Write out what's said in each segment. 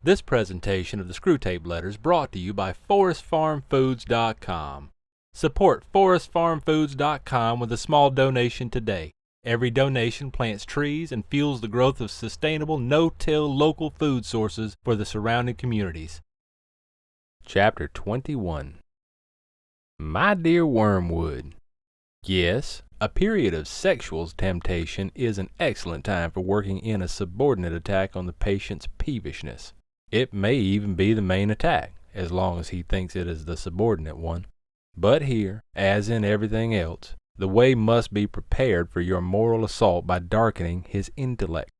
This presentation of the Screwtape Letters brought to you by forestfarmfoods.com. Support forestfarmfoods.com with a small donation today. Every donation plants trees and fuels the growth of sustainable, no-till local food sources for the surrounding communities. Chapter 21. My dear Wormwood. Yes, a period of sexual temptation is an excellent time for working in a subordinate attack on the patient's peevishness. It may even be the main attack, as long as he thinks it is the subordinate one. But here, as in everything else, the way must be prepared for your moral assault by darkening his intellect.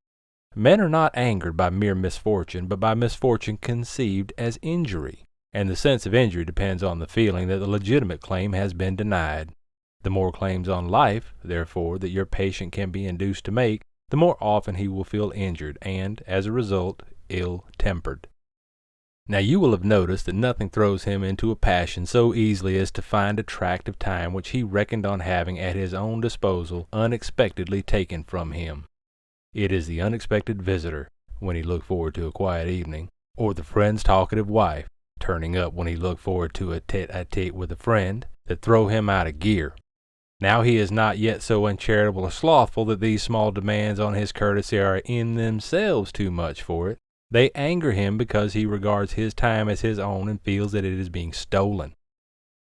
Men are not angered by mere misfortune, but by misfortune conceived as injury, and the sense of injury depends on the feeling that the legitimate claim has been denied. The more claims on life, therefore, that your patient can be induced to make, the more often he will feel injured and, as a result, ill-tempered. Now you will have noticed that nothing throws him into a passion so easily as to find a tract of time which he reckoned on having at his own disposal unexpectedly taken from him. It is the unexpected visitor, when he looked forward to a quiet evening, or the friend's talkative wife, turning up when he looked forward to a tete-a-tete with a friend, that throw him out of gear. Now he is not yet so uncharitable or slothful that these small demands on his courtesy are in themselves too much for it. They anger him because he regards his time as his own and feels that it is being stolen.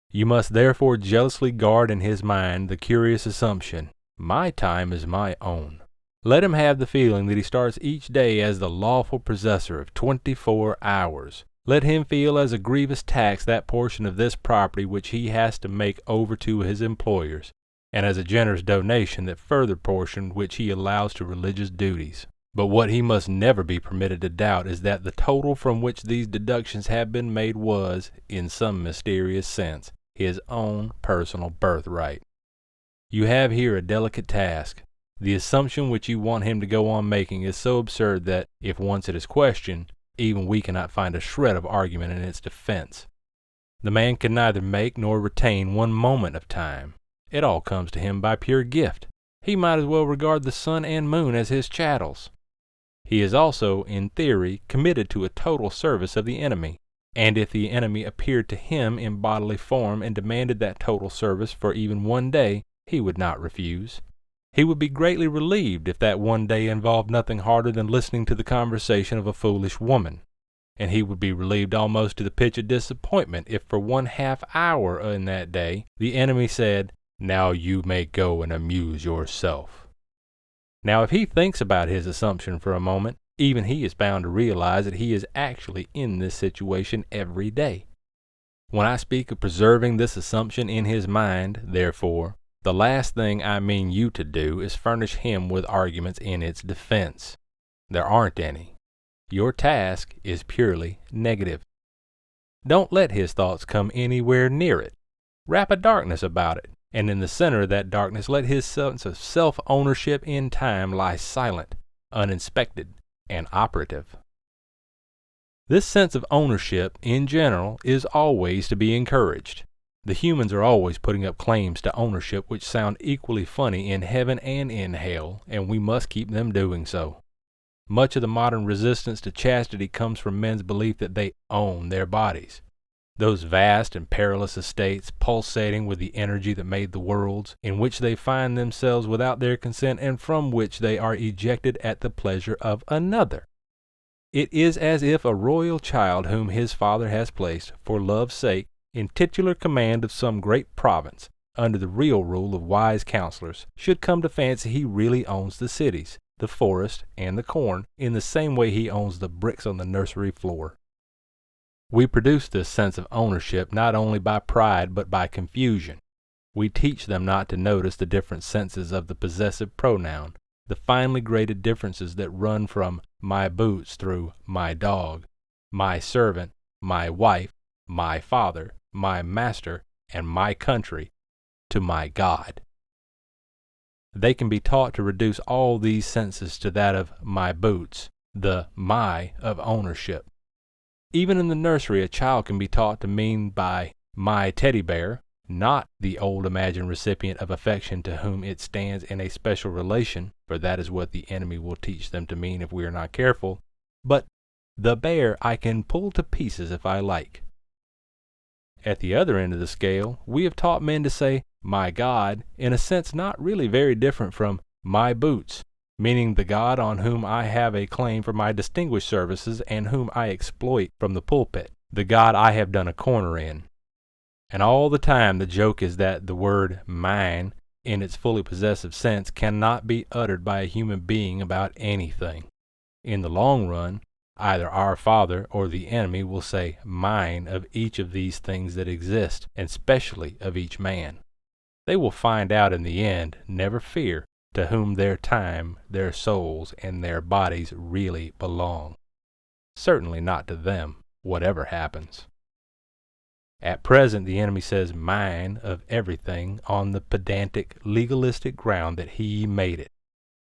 You must therefore jealously guard in his mind the curious assumption, my time is my own. Let him have the feeling that he starts each day as the lawful possessor of 24 hours. Let him feel as a grievous tax that portion of this property which he has to make over to his employers, and as a generous donation that further portion which he allows to religious duties. But what he must never be permitted to doubt is that the total from which these deductions have been made was, in some mysterious sense, his own personal birthright. You have here a delicate task. The assumption which you want him to go on making is so absurd that, if once it is questioned, even we cannot find a shred of argument in its defense. The man can neither make nor retain one moment of time. It all comes to him by pure gift. He might as well regard the sun and moon as his chattels. He is also, in theory, committed to a total service of the enemy, and if the enemy appeared to him in bodily form and demanded that total service for even one day, he would not refuse. He would be greatly relieved if that one day involved nothing harder than listening to the conversation of a foolish woman, and he would be relieved almost to the pitch of disappointment if for 1/2 hour in that day the enemy said, "Now you may go and amuse yourself." Now if he thinks about his assumption for a moment, even he is bound to realize that he is actually in this situation every day. When I speak of preserving this assumption in his mind, therefore, the last thing I mean you to do is furnish him with arguments in its defense. There aren't any. Your task is purely negative. Don't let his thoughts come anywhere near it. Wrap a darkness about it, and in the center of that darkness let his sense of self-ownership in time lie silent, uninspected, and operative. This sense of ownership, in general, is always to be encouraged. The humans are always putting up claims to ownership which sound equally funny in heaven and in hell, and we must keep them doing so. Much of the modern resistance to chastity comes from men's belief that they own their bodies. Those vast and perilous estates, pulsating with the energy that made the worlds, in which they find themselves without their consent and from which they are ejected at the pleasure of another. It is as if a royal child whom his father has placed, for love's sake, in titular command of some great province, under the real rule of wise counselors, should come to fancy he really owns the cities, the forest, and the corn, in the same way he owns the bricks on the nursery floor. We produce this sense of ownership not only by pride but by confusion. We teach them not to notice the different senses of the possessive pronoun, the finely graded differences that run from my boots through my dog, my servant, my wife, my father, my master, and my country, to my God. They can be taught to reduce all these senses to that of my boots, the my of ownership. Even in the nursery, a child can be taught to mean by my teddy bear, not the old imagined recipient of affection to whom it stands in a special relation, for that is what the enemy will teach them to mean if we are not careful, but The bear I can pull to pieces if I like. At the other end of the scale, we have taught men to say, my God, in a sense not really very different from my boots, meaning the God on whom I have a claim for my distinguished services and whom I exploit from the pulpit, the God I have done a corner in. And all the time the joke is that the word mine, in its fully possessive sense, cannot be uttered by a human being about anything. In the long run, either our Father or the enemy will say mine of each of these things that exist, and specially of each man. They will find out in the end, never fear, to whom their time, their souls, and their bodies really belong. Certainly not to them, whatever happens. At present the enemy says mine of everything on the pedantic, legalistic ground that he made it.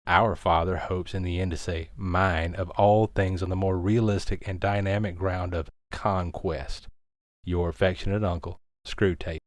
Our Father hopes in the end to say mine of all things on the more realistic and dynamic ground of conquest. Your affectionate uncle, Screwtape.